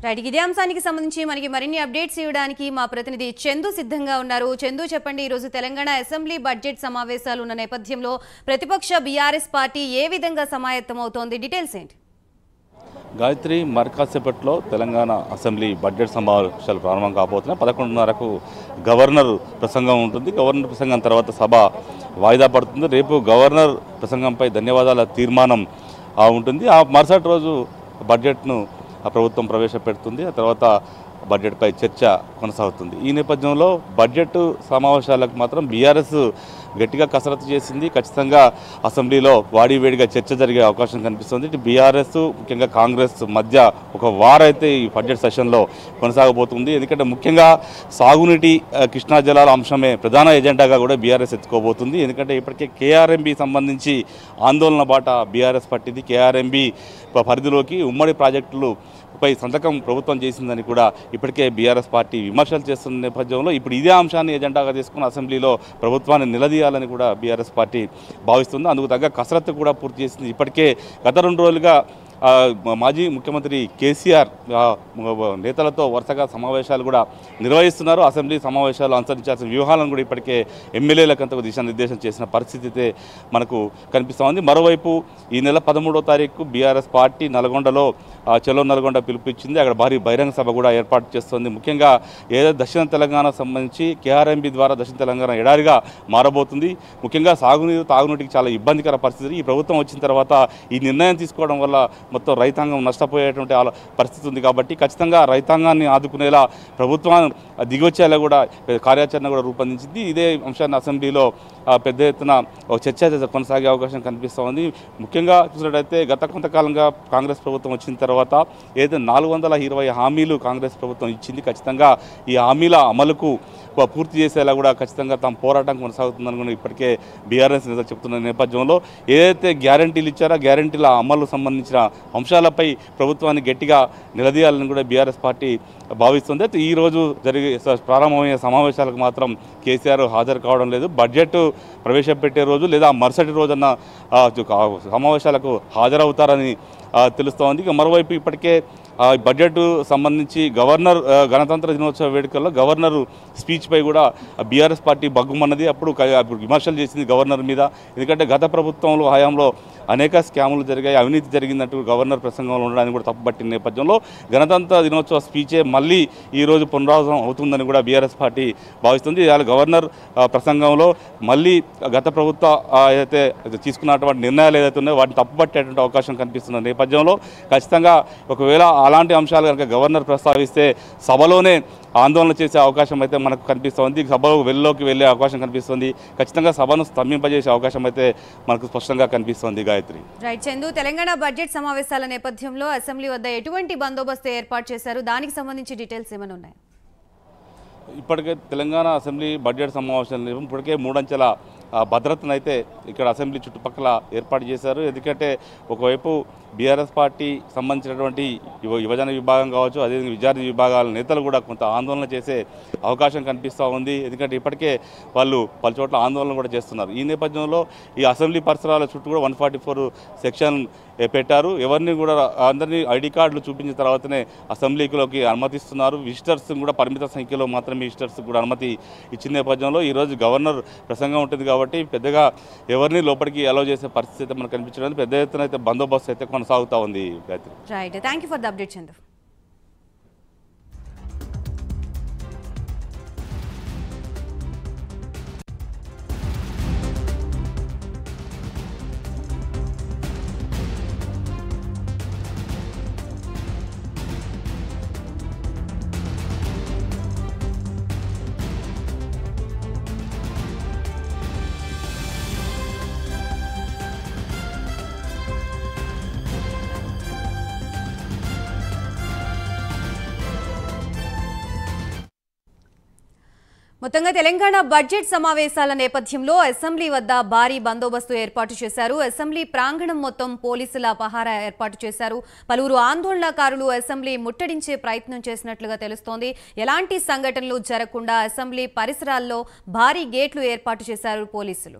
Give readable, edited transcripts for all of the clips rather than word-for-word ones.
Right, ఇదే అంశానికి సంబంధించి మనకి మరిన్ని అప్డేట్స్ ఇవ్వడానికి మా ప్రతినిధి చందు సిద్ధంగా ఉన్నారు. చందు, చెప్పండి, ఈ రోజు తెలంగాణ అసెంబ్లీ బడ్జెట్ సమావేశాలు ఉన్న నేపథ్యంలో ప్రతిపక్ష బీఆర్ఎస్ పార్టీ ఏ విధంగా సమాయత్తమవుతోంది? డీటెయిల్స్ ఏంటి? గాయత్రి, మరికాసేపట్లో తెలంగాణ అసెంబ్లీ బడ్జెట్ సమావేశాలు ప్రారంభం కాబోతున్నాయి. 11:30కు గవర్నర్ ప్రసంగం ఉంటుంది. గవర్నర్ ప్రసంగం తర్వాత సభ వాయిదా పడుతుంది. రేపు గవర్నర్ ప్రసంగంపై ధన్యవాదాల తీర్మానం ఉంటుంది. ఆ మరుసటి రోజు బడ్జెట్ను ప్రభుత్వం ప్రవేశపెడుతుంది. ఆ తర్వాత బడ్జెట్పై చర్చ కొనసాగుతుంది. ఈ నేపథ్యంలో బడ్జెట్ సమావేశాలకు మాత్రం బీఆర్ఎస్ గట్టిగా కసరత్తు చేసింది. ఖచ్చితంగా అసెంబ్లీలో వాడివేడిగా చర్చ జరిగే అవకాశం కనిపిస్తుంది. ఇటు బీఆర్ఎస్ ముఖ్యంగా కాంగ్రెస్ మధ్య ఒక వార్ అయితే ఈ బడ్జెట్ సెషన్లో కొనసాగబోతుంది. ఎందుకంటే ముఖ్యంగా సాగునీటి కృష్ణా జలాల అంశమే ప్రధాన ఎజెండాగా కూడా బీఆర్ఎస్ ఎత్తుకోబోతుంది. ఎందుకంటే ఇప్పటికే కేఆర్ఎంబీ సంబంధించి ఆందోళన బాట బీఆర్ఎస్ పట్టింది. కేఆర్ఎంబీ పరిధిలోకి ఉమ్మడి ప్రాజెక్టులు పై సంతకం ప్రభుత్వం చేసిందని కూడా ఇప్పటికే బీఆర్ఎస్ పార్టీ విమర్శలు చేస్తున్న నేపథ్యంలో ఇప్పుడు ఇదే అంశాన్ని ఎజెండాగా తీసుకుని అసెంబ్లీలో ప్రభుత్వాన్ని నిలదీయాలని కూడా బీఆర్ఎస్ పార్టీ భావిస్తుంది. అందుకు తగ్గ కసరత్తు కూడా పూర్తి చేసింది. ఇప్పటికే గత 2 రోజులుగా మాజీ ముఖ్యమంత్రి కేసీఆర్ నేతలతో వరుసగా సమావేశాలు కూడా నిర్వహిస్తున్నారు. అసెంబ్లీ సమావేశాలు అనుసరించాల్సిన వ్యూహాలను కూడా ఇప్పటికే ఎమ్మెల్యేలకంతకు దిశానిర్దేశం చేసిన పరిస్థితి అయితే మనకు కనిపిస్తూ ఉంది. మరోవైపు ఈ నెల 13వ తారీఖు బీఆర్ఎస్ పార్టీ నల్గొండలో చలో నల్గొండ పిలుపునిచ్చింది. అక్కడ భారీ బహిరంగ సభ కూడా ఏర్పాటు చేస్తుంది. ముఖ్యంగా ఏదో దక్షిణ తెలంగాణకు సంబంధించి కేఆర్ఎంబీ ద్వారా దక్షిణ తెలంగాణ ఎడారిగా మారబోతుంది. ముఖ్యంగా సాగునీరు తాగునీటికి చాలా ఇబ్బందికర పరిస్థితి. ఈ ప్రభుత్వం వచ్చిన తర్వాత ఈ నిర్ణయం తీసుకోవడం వల్ల మొత్తం రైతాంగం నష్టపోయేటువంటి పరిస్థితి ఉంది. కాబట్టి ఖచ్చితంగా రైతాంగాన్ని ఆదుకునేలా ప్రభుత్వం దిగొచ్చేలా కూడా కార్యాచరణ కూడా రూపొందించింది. ఇదే అంశాన్ని అసెంబ్లీలో పెద్ద ఎత్తున చర్చ కొనసాగే అవకాశం కనిపిస్తూ ఉంది. ముఖ్యంగా చూసినట్టయితే గత కొంతకాలంగా కాంగ్రెస్ ప్రభుత్వం వచ్చిన తర్వాత ఏదైతే 420 హామీలు కాంగ్రెస్ ప్రభుత్వం ఇచ్చింది, ఖచ్చితంగా ఈ హామీల అమలుకు పూర్తి చేసేలా కూడా ఖచ్చితంగా తమ పోరాటం కొనసాగుతుందని కూడా ఇప్పటికే బీఆర్ఎస్ నేతలు చెప్తున్న నేపథ్యంలో ఏదైతే గ్యారంటీలు ఇచ్చారో గ్యారంటీల అమలు సంబంధించిన అంశాలపై ప్రభుత్వాన్ని గట్టిగా నిలదీయాలని కూడా బీఆర్ఎస్ పార్టీ భావిస్తుంది. అయితే ఈరోజు ప్రారంభమయ్యే సమావేశాలకు మాత్రం కేసీఆర్ హాజరు కావడం లేదు. బడ్జెట్ ప్రవేశపెట్టే రోజు లేదా మరుసటి రోజున సమావేశాలకు హాజరవుతారని తెలుస్తోంది. ఇక మరోవైపు ఇప్పటికే బడ్జెట్ సంబంధించి గవర్నర్ గణతంత్ర దినోత్సవ వేడుకల్లో గవర్నర్ స్పీచ్పై కూడా బీఆర్ఎస్ పార్టీ బగ్గుమన్నది. అప్పుడు విమర్శలు చేసింది గవర్నర్ మీద. ఎందుకంటే గత ప్రభుత్వంలో హయాంలో అనేక స్కాములు జరిగాయి, అవినీతి జరిగిందంటూ గవర్నర్ ప్రసంగంలో ఉండడానికి కూడా తప్పుపట్టిన నేపథ్యంలో గణతంత్ర దినోత్సవ స్పీచే మళ్ళీ ఈరోజు పునరావృతం అవుతుందని కూడా బీఆర్ఎస్ పార్టీ భావిస్తుంది. ఇవాళ గవర్నర్ ప్రసంగంలో మళ్ళీ గత ప్రభుత్వ ఏదైతే తీసుకున్నటువంటి నిర్ణయాలు ఏదైతే ఉన్నాయో వాటిని తప్పుపట్టేటువంటి అవకాశం కనిపిస్తున్న నేపథ్యంలో ఖచ్చితంగా ఒకవేళ అలాంటి అంశాలు కనుక గవర్నర్ ప్రస్తావిస్తే సభలోనే ఆందోళన చేసే అవకాశం అయితే మనకు కనిపిస్తుంది. సభలో వెల్లోకి వెళ్ళే అవకాశం కనిపిస్తుంది. ఖచ్చితంగా సభను స్తంభింపజేసే అవకాశం అయితే మనకు స్పష్టంగా కనిపిస్తుంది. గాయత్రి, రైట్ చందు, తెలంగాణ బడ్జెట్ సమావేశాల నేపథ్యంలో అసెంబ్లీ వద్ద ఎటువంటి బందోబస్తు ఏర్పాటు చేశారు? దానికి సంబంధించి డీటెయిల్స్ ఏమైనా ఉన్నాయి? ఇప్పటికే తెలంగాణ అసెంబ్లీ బడ్జెట్ సమావేశాలు ఇప్పటికే 3 అంచెల భద్రతను అయితే ఇక్కడ అసెంబ్లీ చుట్టుపక్కల ఏర్పాటు చేశారు. ఎందుకంటే ఒకవైపు బీఆర్ఎస్ పార్టీ సంబంధించినటువంటి యువజన విభాగం కావచ్చు, అదేవిధంగా విద్యార్థి విభాగాల నేతలు కూడా కొంత ఆందోళన చేసే అవకాశం కనిపిస్తూ ఉంది. ఎందుకంటే ఇప్పటికే వాళ్ళు పలు చోట్ల ఆందోళన కూడా చేస్తున్నారు. ఈ నేపథ్యంలో ఈ అసెంబ్లీ పరిసరాల చుట్టూ కూడా 144 సెక్షన్ పెట్టారు. ఎవరిని కూడా అందరినీ ఐడి కార్డులు చూపించిన తర్వాతనే అసెంబ్లీలోకి అనుమతిస్తున్నారు. విజిటర్స్ కూడా పరిమిత సంఖ్యలో మాత్రమే విజిటర్స్ కూడా అనుమతి ఇచ్చిన నేపథ్యంలో ఈరోజు గవర్నర్ ప్రసంగం ఉంటుంది కాబట్టి పెద్దగా ఎవరిని లోపలికి అలౌ చేసే పరిస్థితి అయితే మనకు కనిపించడం, పెద్ద ఎత్తున అయితే బందోబస్తు అయితే కొనసాగుతూ ఉంది. Right, thank you for the update Chandu. మొత్తంగా తెలంగాణ బడ్జెట్ సమావేశాల నేపథ్యంలో అసెంబ్లీ వద్ద భారీ బందోబస్తు ఏర్పాటు చేశారు. అసెంబ్లీ ప్రాంగణం మొత్తం పోలీసుల పహారా ఏర్పాటు చేశారు. పలువురు ఆందోళనకారులు అసెంబ్లీ ముట్టడించే ప్రయత్నం చేసినట్లుగా తెలుస్తోంది. ఎలాంటి సంఘటనలు జరగకుండా అసెంబ్లీ పరిసరాల్లో భారీ గేట్లు ఏర్పాటు చేశారు పోలీసులు.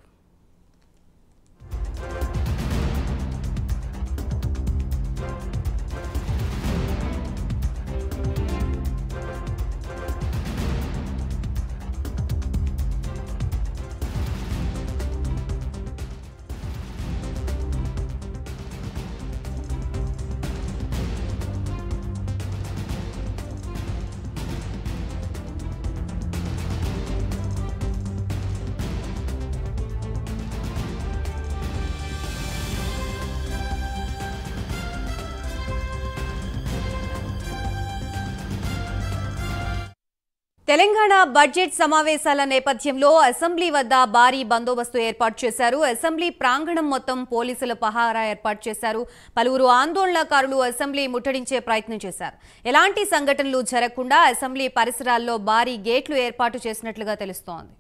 తెలంగాణ బడ్జెట్ సమావేశాల నేపథ్యంలో అసెంబ్లీ వద్ద భారీ బందోబస్తు ఏర్పాటు చేశారు. అసెంబ్లీ ప్రాంగణం మొత్తం పోలీసుల పహారా ఏర్పాటు చేశారు. పలువురు ఆందోళనకారులు అసెంబ్లీ ముట్టడించే ప్రయత్నం చేశారు. ఎలాంటి సంఘటనలు జరగకుండా అసెంబ్లీ పరిసరాల్లో భారీ గేట్లు ఏర్పాటు చేసినట్లుగా తెలుస్తోంది.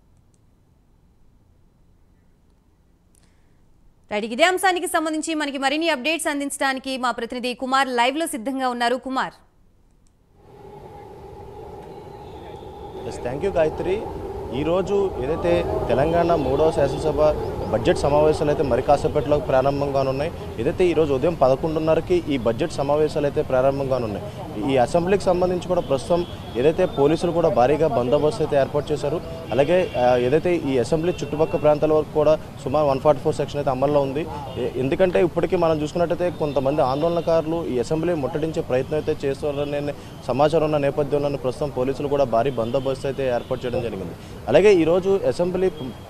ఇదే అంశానికి సంబంధించి మనకి మరిన్ని అప్డేట్స్ అందించడానికి మా ప్రతినిధి కుమార్ లైవ్ లో సిద్ధంగా ఉన్నారు. Kumar, thank you Gayatri. ఈరోజు ఏదైతే తెలంగాణ 3వ శాసనసభ బడ్జెట్ సమావేశాలు అయితే మరి కాసేపట్లో ప్రారంభం కానున్నాయి. ఏదైతే ఈరోజు ఉదయం 11:30కి ఈ బడ్జెట్ సమావేశాలు అయితే ప్రారంభం కానున్నాయి. ఈ అసెంబ్లీకి సంబంధించి కూడా ప్రస్తుతం ఏదైతే పోలీసులు కూడా భారీగా బందోబస్తు అయితే ఏర్పాటు చేశారు. అలాగే ఏదైతే ఈ అసెంబ్లీ చుట్టుపక్కల ప్రాంతాల వరకు కూడా సుమారు 144 సెక్షన్ అయితే అమల్లో ఉంది. ఎందుకంటే ఇప్పటికీ మనం చూసుకున్నట్టయితే కొంతమంది ఆందోళనకారులు ఈ అసెంబ్లీ ముట్టడించే ప్రయత్నం అయితే చేస్తున్నారనే సమాచారం ఉన్న నేపథ్యంలో ప్రస్తుతం పోలీసులు కూడా భారీ బందోబస్తు అయితే ఏర్పాటు చేయడం జరిగింది. అలాగే ఈరోజు అసెంబ్లీ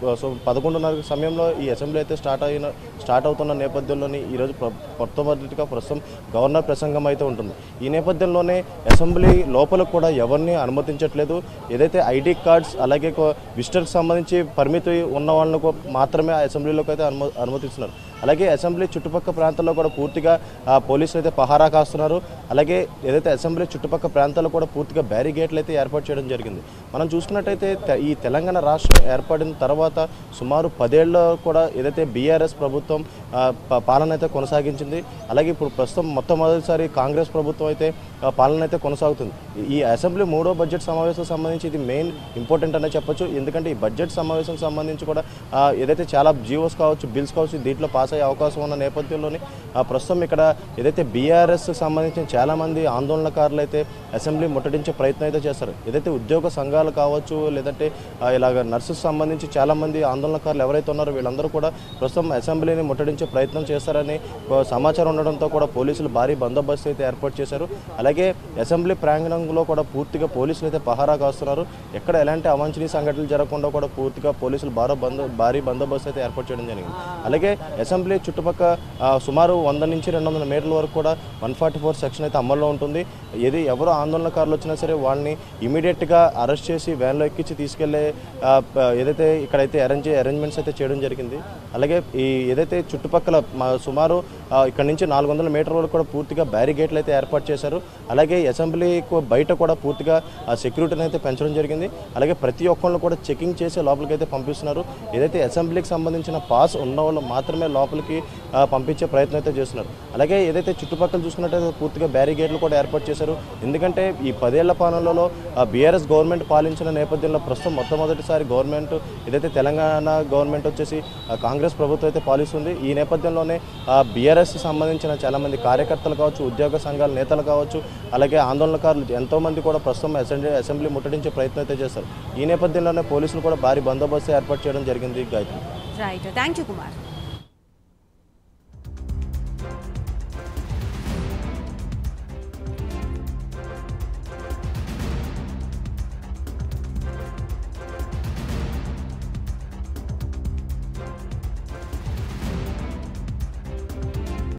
11:30 సమయంలో ఈ అసెంబ్లీ అయితే స్టార్ట్ అవుతున్న నేపథ్యంలోని ఈరోజు మొట్టమొదటిగా ప్రస్తుతం గవర్నర్ ప్రసంగం అయితే ఉంటుంది. ఈ నేపథ్యంలోనే అసెంబ్లీ లోపలకు కూడా ఎవరిని అనుమతించట్లేదు. ఏదైతే ఐడి కార్డ్స్ అలాగే విజిటర్కి సంబంధించి పరిమితి ఉన్న వాళ్ళకు మాత్రమే ఆ అసెంబ్లీలోకి అయితే అనుమతిస్తున్నారు. అలాగే అసెంబ్లీ చుట్టుపక్కల ప్రాంతాల్లో కూడా పూర్తిగా పోలీసులు అయితే పహారా కాస్తున్నారు. అలాగే ఏదైతే అసెంబ్లీ చుట్టుపక్కల ప్రాంతాల్లో కూడా పూర్తిగా బ్యారిగేట్లు అయితే ఏర్పాటు చేయడం జరిగింది. మనం చూసుకున్నట్టయితే ఈ తెలంగాణ రాష్ట్రం ఏర్పడిన తర్వాత సుమారు 10 ఏళ్ళు కూడా ఏదైతే బీఆర్ఎస్ ప్రభుత్వం పాలన అయితే కొనసాగించింది. అలాగే ఇప్పుడు ప్రస్తుతం మొట్టమొదటిసారి కాంగ్రెస్ ప్రభుత్వం అయితే పాలన అయితే కొనసాగుతుంది. ఈ అసెంబ్లీ 3వ బడ్జెట్ సమావేశం సంబంధించి ఇది మెయిన్ ఇంపార్టెంట్ అనే చెప్పొచ్చు. ఎందుకంటే ఈ బడ్జెట్ సమావేశం సంబంధించి కూడా ఏదైతే చాలా జీవోస్ కావచ్చు, బిల్స్ కావచ్చు, దీంట్లో పాస్ అయ్యే అవకాశం ఉన్న నేపథ్యంలోనే ప్రస్తుతం ఇక్కడ ఏదైతే బీఆర్ఎస్ సంబంధించిన చాలామంది ఆందోళనకారులు అయితే అసెంబ్లీ ముట్టడించే ప్రయత్నం అయితే చేస్తారు. ఏదైతే ఉద్యోగ సంఘాలు కావచ్చు, లేదంటే ఇలాగ నర్సెస్ సంబంధించి చాలామంది ఆందోళనకారులు ఎవరైతే ఉన్నారో వీళ్ళందరూ కూడా ప్రస్తుతం అసెంబ్లీని ముట్టడించే ప్రయత్నం చేస్తారని సమాచారం ఉండడంతో కూడా పోలీసులు భారీ బందోబస్తు అయితే ఏర్పాటు చేశారు. అలాగే అసెంబ్లీ ప్రాంగణంలో కూడా పూర్తిగా పోలీసులు అయితే పహారా కాస్తున్నారు. ఎక్కడ ఎలాంటి అవాంఛనీయ సంఘటనలు జరగకుండా కూడా పూర్తిగా పోలీసులు భారీ బందోబస్తు అయితే ఏర్పాటు చేయడం జరిగింది. అలాగే అసెంబ్లీ చుట్టుపక్కల సుమారు 100 నుంచి 200 మీటర్ల వరకు కూడా 144 సెక్షన్ అయితే అమల్లో ఉంటుంది. ఎవరు ఆందోళనకారులు వచ్చినా సరే వాళ్ళని ఇమీడియట్గా అరెస్ట్ చేసి వ్యాన్లో ఎక్కించి తీసుకెళ్లే ఏదైతే ఇక్కడైతే అరేంజ్మెంట్స్ అయితే చేయడం జరిగింది. అలాగే ఈ ఏదైతే చుట్టుపక్కల సుమారు ఇక్కడ నుంచి 400 మీటర్ల వరకు కూడా పూర్తిగా బ్యారిగేట్లు అయితే ఏర్పాటు చేశారు. అలాగే అసెంబ్లీ బయట కూడా పూర్తిగా సెక్యూరిటీని అయితే పెంచడం జరిగింది. అలాగే ప్రతి ఒక్కళ్ళు కూడా చెకింగ్ చేసి లోపలికి అయితే పంపిస్తున్నారు. ఏదైతే అసెంబ్లీకి సంబంధించిన పాస్ ఉన్న వాళ్ళు మాత్రమే లోపలికి పంపించే ప్రయత్నం అయితే చేస్తున్నారు. అలాగే ఏదైతే చుట్టుపక్కల చూసుకున్నట్టయితే పూర్తిగా బ్యారిగేట్లు కూడా ఏర్పాటు చేశారు. ఎందుకంటే ఈ 10 ఏళ్ల పాలనలో బీఆర్ఎస్ గవర్నమెంట్ పాలించిన నేపథ్యంలో ప్రస్తుతం మొట్టమొదటిసారి గవర్నమెంట్ ఏదైతే తెలంగాణ గవర్నమెంట్ వచ్చేసి కాంగ్రెస్ ప్రభుత్వం అయితే పాలిస్తుంది. ఈ నేపథ్యంలోనే బీఆర్ఎస్ సంబంధించిన చాలామంది కార్యకర్తలు కావచ్చు, ఉద్యోగ సంఘాల నేతలు కావచ్చు, అలాగే ఆందోళనకారులు ఎంతోమంది కూడా ప్రస్తుతం అసెంబ్లీ ముట్టడించే ప్రయత్నం అయితే చేస్తారు. ఈ నేపథ్యంలోనే పోలీసులు కూడా భారీ బందోబస్తు ఏర్పాటు చేయడం జరిగింది. Gayatri, right, thank you Kumar.